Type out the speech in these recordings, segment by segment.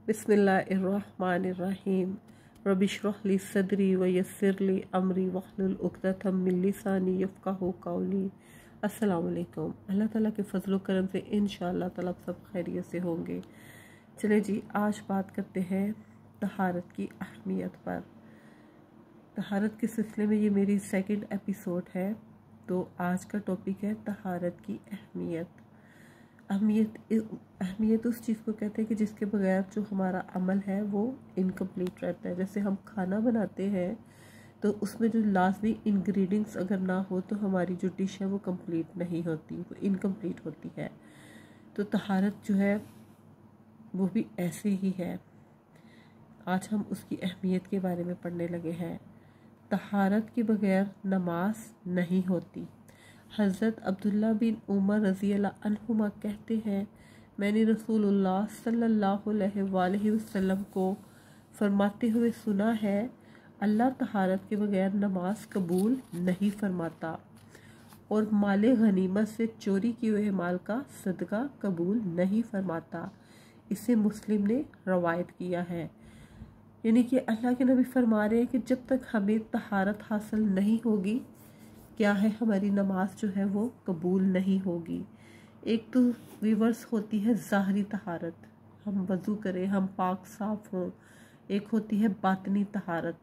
बिस्मिल्लाहिर्रहमानिर्रहीम रबिश्रह ली सदरी व यस्सिर ली अमरी वहलुल उक़दतम मिन लिसानी यफ़क़हू क़ौली। अस्सलाम वालेकुम। अल्लाह ताला के फ़ज़ल व करम से इंशाअल्लाह ताला सब खैरियत से होंगे। चले जी, आज बात करते हैं तहारत की अहमियत पर। तहारत के सिलसिले में ये मेरी सेकंड एपिसोड है। तो आज का टॉपिक है तहारत की अहमियत। अहमियत उस चीज़ को कहते हैं कि जिसके बगैर जो हमारा अमल है वो इनकम्प्लीट रहता है। जैसे हम खाना बनाते हैं तो उसमें जो लाजमी इंग्रेडिएंट्स अगर ना हो तो हमारी जो डिश है वो कंप्लीट नहीं होती, वो इनकम्प्लीट होती है। तो तहारत जो है वो भी ऐसे ही है। आज हम उसकी अहमियत के बारे में पढ़ने लगे हैं। तहारत के बगैर नमाज नहीं होती। हज़रत अब्दुल्ला बिन उमर रज़ी अल्लाह अन्हुमा कहते हैं, मैंने रसूलुल्लाह सल्लल्लाहु अलैहि वसल्लम को फरमाते हुए सुना है, अल्लाह तहारत के बगैर नमाज कबूल नहीं फरमाता और माले गनीमत से चोरी किए हुए माल का सदका कबूल नहीं फरमाता। इसे मुस्लिम ने रवायत किया है। यानी कि अल्लाह के नबी फरमा रहे हैं कि जब तक हमें तहारत हासिल नहीं होगी, क्या है, हमारी नमाज जो है वो कबूल नहीं होगी। एक तो रिवर्स होती है ज़ाहरी तहारत, हम वज़ू करें, हम पाक साफ़ हों। एक होती है बातनी तहारत।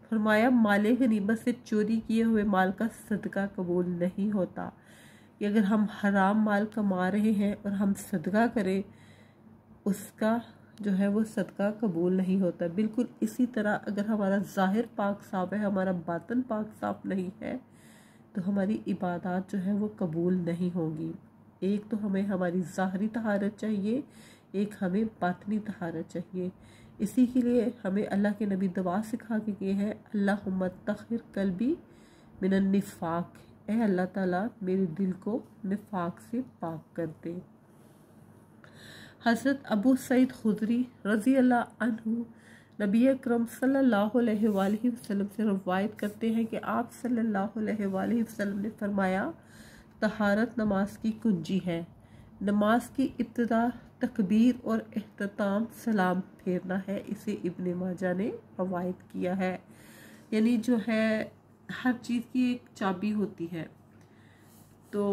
फरमाया माले गनीमत से चोरी किए हुए माल का सदका कबूल नहीं होता। कि अगर हम हराम माल कमा रहे हैं और हम सदका करें, उसका जो है वो सदका कबूल नहीं होता। बिल्कुल इसी तरह अगर हमारा ज़ाहिर पाक साफ़ है, हमारा बातन पाक साफ़ नहीं है, तो हमारी इबादत जो है वो कबूल नहीं होगी। एक तो हमें हमारी ज़ाहरी तहारत चाहिए, एक हमें बातनी तहारत चाहिए। इसी के लिए हमें अल्लाह के नबी दुआ सिखा के गए हैं, अल्लाहुम्मा तहिर कल्बी मिनन निफाक। ए अल्लाह ताला मेरे दिल को निफाक से पाक कर दे। हज़रत अबू सईद खुदरी रज़ी अल्लाह अन्हु नबी अकरम सल्लल्लाहु अलैहि वसल्लम से रवायत करते हैं कि आप सल्लल्लाहु अलैहि वसल्लम ने फरमाया, तहारत नमाज की कुंजी है। नमाज की इब्तिदा तकबीर और इख्तिताम सलाम फेरना है। इसे इब्ने माजा ने रवायत किया है। यानी जो है हर चीज़ की एक चाबी होती है। तो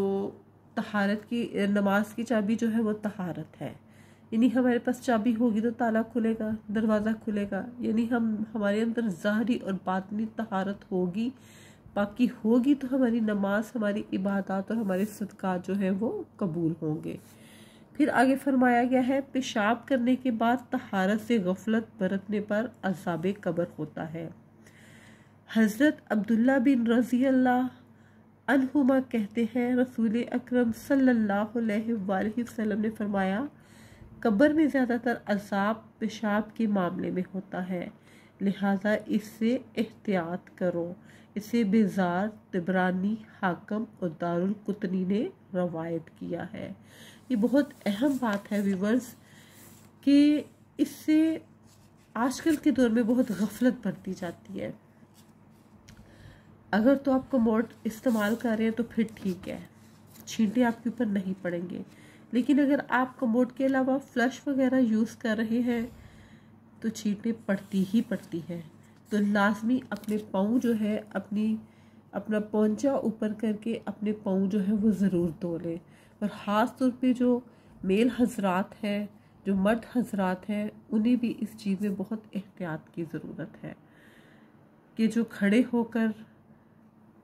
तहारत की, नमाज की चाबी जो है वो तहारत है। यानी हमारे पास चाबी होगी तो ताला खुलेगा, दरवाज़ा खुलेगा। यानी हमारे अंदर ज़ाहरी और बातनी तहारत होगी, बाकी होगी तो हमारी नमाज, हमारी इबादत और हमारे सदक़ात जो है वो कबूल होंगे। फिर आगे फरमाया गया है, पेशाब करने के बाद तहारत से गफलत बरतने पर अज़ाबे कब्र होता है। हज़रत अब्दुल्ला बिन रज़ी अल्लाह अन्हुमा कहते हैं, रसूल अकरम सल्लल्लाहु अलैहि वसल्लम ने फरमाया, कब्र में ज़्यादातर अज़ाब पेशाब के मामले में होता है, लिहाजा इससे एहतियात करो। इसे बेजार, तिबरानी, हाकम और दारुल कुतनी ने रवायत किया है। ये बहुत अहम बात है व्यूअर्स कि इससे आजकल के दौर में बहुत गफलत बढ़ती जाती है। अगर तो आप कमोड इस्तेमाल कर रहे हैं तो फिर ठीक है, छींटे आपके ऊपर नहीं पड़ेंगे। लेकिन अगर आप कमोड के अलावा फ्लश वगैरह यूज़ कर रहे हैं तो छींटे पड़ती ही पड़ती हैं। तो लाजमी अपने पाँव जो है, अपना पोंचा ऊपर करके अपने पाँव जो है वो ज़रूर धो लें। और ख़ास तौर पे जो मेल हजरात हैं, जो मर्द हजरात हैं, उन्हें भी इस चीज़ में बहुत एहतियात की ज़रूरत है कि जो खड़े होकर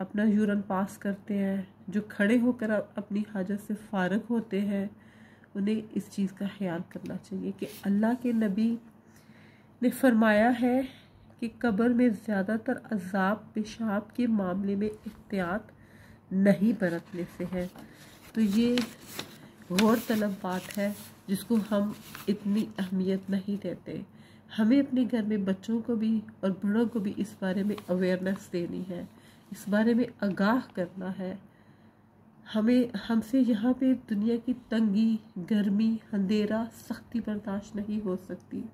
अपना यूरन पास करते हैं, जो खड़े होकर अपनी हाजत से फारग होते हैं, उन्हें इस चीज़ का ख्याल करना चाहिए कि अल्लाह के नबी ने फरमाया है कि कब्र में ज़्यादातर अज़ाब पेशाब के मामले में एहतियात नहीं बरतने से है। तो ये गौर तलब बात है जिसको हम इतनी अहमियत नहीं देते। हमें अपने घर में बच्चों को भी और बड़ों को भी इस बारे में अवेयरनेस देनी है, इस बारे में आगाह करना है। हमसे यहाँ पे दुनिया की तंगी, गर्मी, अंधेरा, सख्ती बर्दाश्त नहीं हो सकती।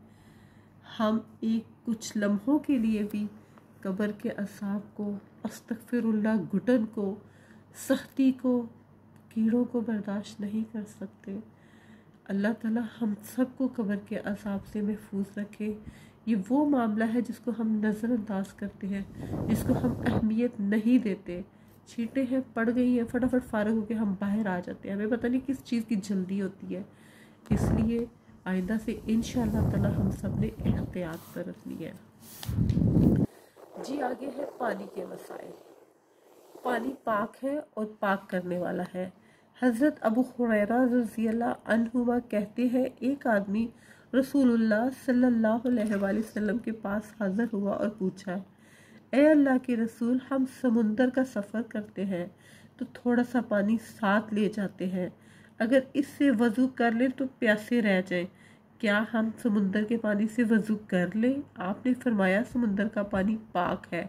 हम एक कुछ लम्हों के लिए भी कब्र के अज़ाब को, अस्तगफिरुल्लाह, घुटन को, सख्ती को, कीड़ों को बर्दाश्त नहीं कर सकते। अल्लाह ताला हम सबको कब्र के अज़ाब से महफूज रखे। ये वो मामला है जिसको हम नज़रअंदाज करते हैं, जिसको हम अहमियत नहीं देते। छींटें हैं पड़ गई हैं, फटाफट फारग होकर हम बाहर आ जाते हैं, हमें पता नहीं किस चीज़ की जल्दी होती है। इसलिए आइंदा से इंशाअल्लाह ताला हम सब ने एहतियात बरतनी है। जी आगे है पानी के मसाइल। पानी पाक है और पाक करने वाला है। हज़रत अबू हुरैरा रज़ियल्लाहु अन्हुमा कहते हैं, एक आदमी रसूलुल्लाह सल्लल्लाहु अलैहि वसल्लम के पास हाज़िर हुआ और पूछा, ए अल्लाह के रसूल, हम समुंदर का सफ़र करते हैं तो थोड़ा सा पानी साथ ले जाते हैं, अगर इससे वज़ू कर लें तो प्यासे रह जाएं, क्या हम समुंदर के पानी से वज़ू कर लें? आपने फरमाया, समुंदर का पानी पाक है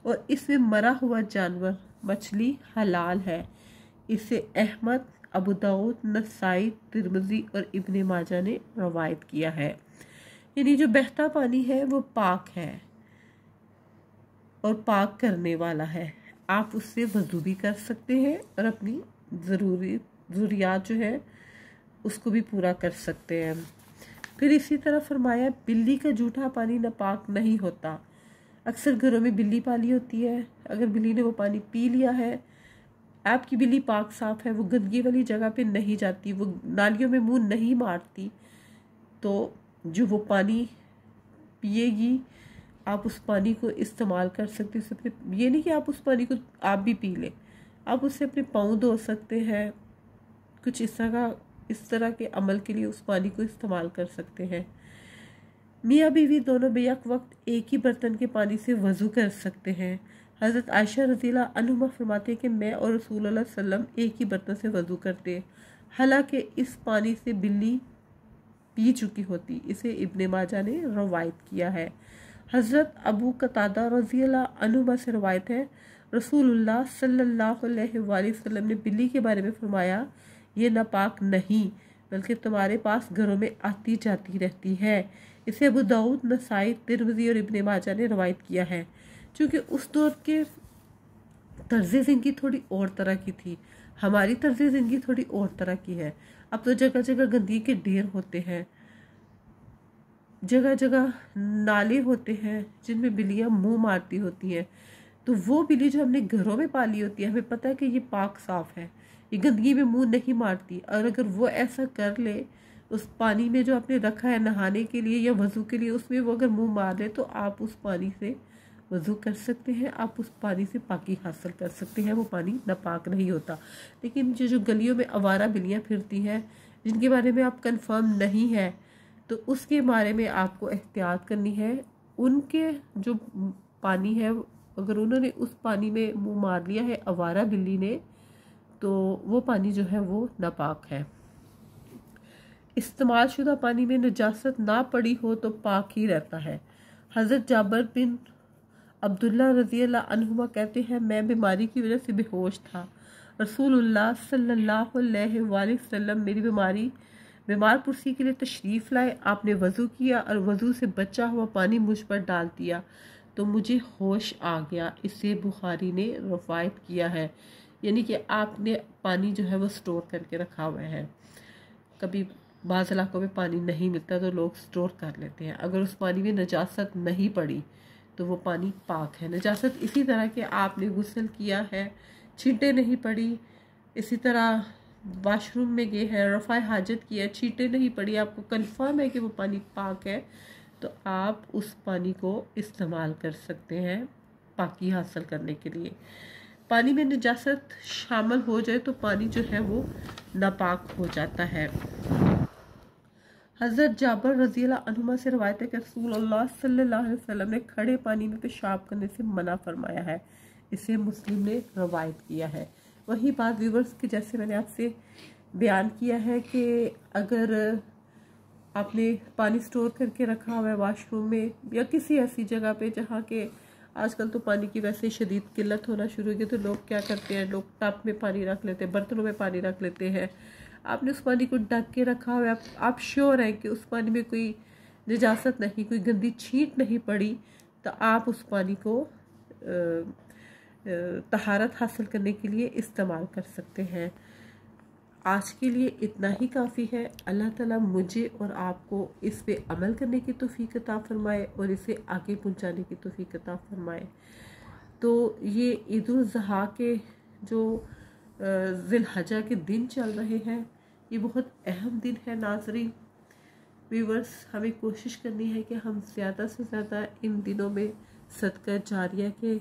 और इसमें मरा हुआ जानवर मछली हलाल है। इसे अहमद, अबू दाऊद, नसाई, तिरमिज़ी और इब्ने माजा ने रवायत किया है। यानी जो बहता पानी है वो पाक है और पाक करने वाला है। आप उससे वज़ू भी कर सकते हैं और अपनी ज़रूरियात जो है उसको भी पूरा कर सकते हैं। फिर इसी तरह फरमाया, बिल्ली का जूठा पानी नापाक नहीं होता। अक्सर घरों में बिल्ली पाली होती है, अगर बिल्ली ने वो पानी पी लिया है, आपकी बिल्ली पाक साफ़ है, वो गंदगी वाली जगह पे नहीं जाती, वो नालियों में मुंह नहीं मारती, तो जो वो पानी पिएगी आप उस पानी को इस्तेमाल कर सकते हैं। ये नहीं कि आप उस पानी को आप भी पी लें, आप उससे अपने पाँव धो सकते हैं, कुछ इस तरह के अमल के लिए उस पानी को इस्तेमाल कर सकते हैं। मियाँ बीवी दोनों बेयक वक्त एक ही बर्तन के पानी से वज़ू कर सकते हैं। हज़रत आयशा रज़ियल्लाहु अन्हा फरमाते कि मैं और रसूलुल्लाह सल्लल्लाहु अलैहि वसल्लम एक ही बर्तन से वज़ू करते, हालांकि इस पानी से बिल्ली पी चुकी होती। इसे इब्ने माजा ने रवायत किया है। हज़रत अबू कतादा रज़ियल्लाहु अन्हु से रवायत है, रसूलुल्लाह सल्लल्लाहु अलैहि वसल्लम ने बिल्ली के बारे में फरमाया, ये नापाक नहीं बल्कि तुम्हारे पास घरों में आती जाती रहती है। इसे अबू दाऊद, नसाई, तिरमिज़ी और इब्ने माजा ने रवायत किया है। क्योंकि उस दौर के तर्ज़ ज़िंदगी थोड़ी और तरह की थी, हमारी तर्ज़ ज़िंदगी थोड़ी और तरह की है। अब तो जगह जगह गंदगी के ढेर होते हैं, जगह जगह नाले होते हैं जिनमें बिल्लियाँ मुंह मारती होती हैं। तो वो बिल्ली जो हमने घरों में पाली होती है, हमें पता है कि ये पाक साफ़ है, ये गंदगी में मुंह नहीं मारती, और अगर वो ऐसा कर ले उस पानी में जो आपने रखा है नहाने के लिए या वज़ू के लिए, उसमें वो अगर मुंह मार ले तो आप उस पानी से वज़ू कर सकते हैं, आप उस पानी से पाकी हासिल कर सकते हैं, वो पानी नापाक नहीं होता। लेकिन जो गलियों में आवारा बिल्लियाँ फिरती हैं जिनके बारे में आप कंफर्म नहीं है, तो उसके बारे में आपको एहतियात करनी है। उनके जो पानी है, अगर उन्होंने उस पानी में मुंह मार लिया है आवारा बिल्ली ने, तो वो पानी जो है वो नापाक है। इस्तेमाल शुदा पानी में नजासत ना पड़ी हो तो पाक ही रहता है। हज़रत जाबर बिन अब्दुल्ला रज़ियल्लाहु अन्हुमा कहते हैं, मैं बीमारी की वजह से बेहोश था। रसूलुल्लाह सल्लल्लाहु अलैहि वसल्लम मेरी बीमार पुरसी के लिए तशरीफ़ लाए। आपने वज़ू किया और वज़ू से बचा हुआ पानी मुझ पर डाल दिया तो मुझे होश आ गया। इसे बुखारी ने रवायत किया है। यानी कि आपने पानी जो है वो स्टोर करके रखा हुआ है। कभी बाज़ इलाकों में पानी नहीं मिलता तो लोग स्टोर कर लेते हैं। अगर उस पानी में नजासत नहीं पड़ी तो वो पानी पाक है। नजासत इसी तरह के आपने गुस्ल किया है, छींटे नहीं पड़ी, इसी तरह वाशरूम में गए हैं, रफ़ाए हाजत किया, छींटे नहीं पड़ी, आपको कंफर्म है कि वो पानी पाक है, तो आप उस पानी को इस्तेमाल कर सकते हैं पाकी हासिल करने के लिए। पानी में नजासत शामिल हो जाए तो पानी जो है वो नापाक हो जाता है। हज़रत जाबर रज़ियल्लाहु अन्हुमा से रवायत है कि रसूलुल्लाह सल्लल्लाहु अलैहि वसल्लम ने खड़े पानी में पेशाब करने से मना फरमाया है। इसे मुस्लिम ने रवायत किया है। वही बात व्यूवर्स की जैसे मैंने आपसे बयान किया है कि अगर आपने पानी स्टोर करके रखा हुआ है वाशरूम में या किसी ऐसी जगह पे जहाँ के आजकल तो पानी की वैसे शदीद किल्लत होना शुरू हो गई, तो लोग क्या करते हैं, लोग टब में पानी रख लेते हैं, बर्तनों में पानी रख लेते हैं। आपने उस पानी को ढक के रखा हुआ है, आप श्योर हैं कि उस पानी में कोई निजासत नहीं, कोई गंदी छींट नहीं पड़ी, तो आप उस पानी को तहारत हासिल करने के लिए इस्तेमाल कर सकते हैं। आज के लिए इतना ही काफ़ी है। अल्लाह ताला मुझे और आपको इस पे अमल करने की तौफीक अता फरमाए और इसे आगे पहुंचाने की तौफीक अता फरमाए। तो ये ईद उल ज़ुहा के जो ज़िलहज्जा के दिन चल रहे हैं, ये बहुत अहम दिन है नाज़रीन। व्यूवर्स, हमें कोशिश करनी है कि हम ज़्यादा से ज़्यादा इन दिनों में सदका जारिया के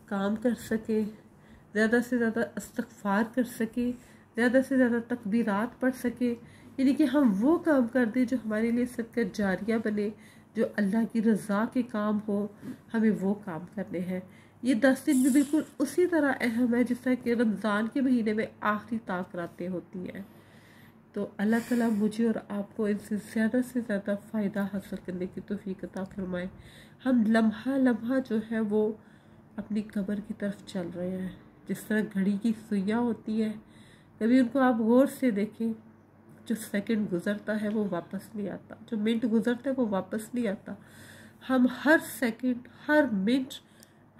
काम कर सकें, ज़्यादा से ज़्यादा इस्तग़फ़ार कर सकें, ज़्यादा से ज़्यादा तकबीरात पढ़ सकें। यानी कि हम वो काम कर दें जो हमारे लिए सदका जारिया बने, जो अल्लाह की रज़ा के काम हो, हमें वो काम करने हैं। ये 10 दिन भी बिल्कुल उसी तरह अहम है जिस तरह कि रमज़ान के महीने में आखिरी ताक रातें होती हैं। तो अल्लाह ताला मुझे और आपको इनसे ज़्यादा से ज़्यादा फ़ायदा हासिल करने की तौफीक अता फरमाए। हम लम्हा लम्हा जो है वो अपनी कब्र की तरफ चल रहे हैं। जिस तरह घड़ी की सुइयाँ होती है, कभी उनको आप गौर से देखें, जो सेकंड गुज़रता है वो वापस नहीं आता, जो मिनट गुज़रता है वो वापस नहीं आता। हम हर सेकंड हर मिनट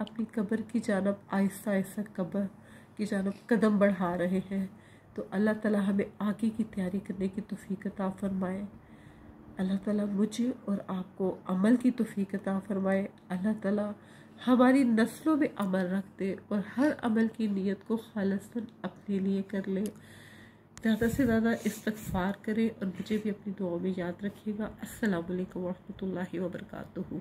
अपनी कब्र की जानब आहिस्ता आहिस्ता कब्र की जानब कदम बढ़ा रहे हैं। तो अल्लाह ताला हमें आगे की तैयारी करने की तौफीक अता फरमाए। अल्लाह ताला मुझे और आपको अमल की तौफीक अता फरमाए। अल्लाह ताला हमारी नस्लों में अमल रख दे और हर अमल की नीयत को खालिसन अपने लिए कर ले। ज़्यादा से ज़्यादा इस्तग़फ़ार करें और मुझे भी अपनी दुआओं में याद रखिएगा। अस्सलामु अलैकुम व रहमतुल्लाहि व बरकातुहू।